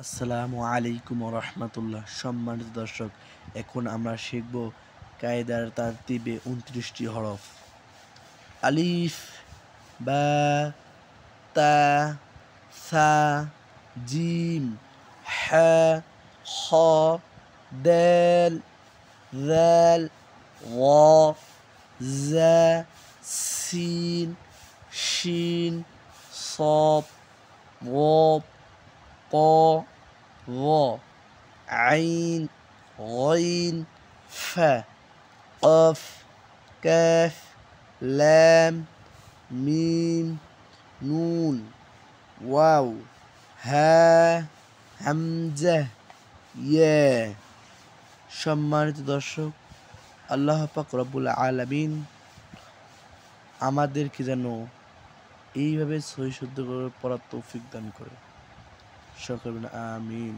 আসসালামু আলাইকুম রহমতুল্লাহ। সম্মানিত দর্শক, এখন আমরা শিখব কায়দার তারতিবে ২৯টি হরফ। আলিফ, বা, তা, সা, জিম, হা, খ, দাল, জাল, ওয়া, জা, সিন, শিন, صاد, ওয়াব, ق, ظ, عين، غين، فا، قاف، كاف، لام، মিম, নুন, ওয়াও, হা, হামজা, ইয়া। সম্মানিত দর্শক, আল্লাহ পাক রব্বুল আলামিন আমাদেরকে যেন এইভাবে সহি শুদ্ধ করে পড়ার তৌফিক দান করে। সকলে আমিন।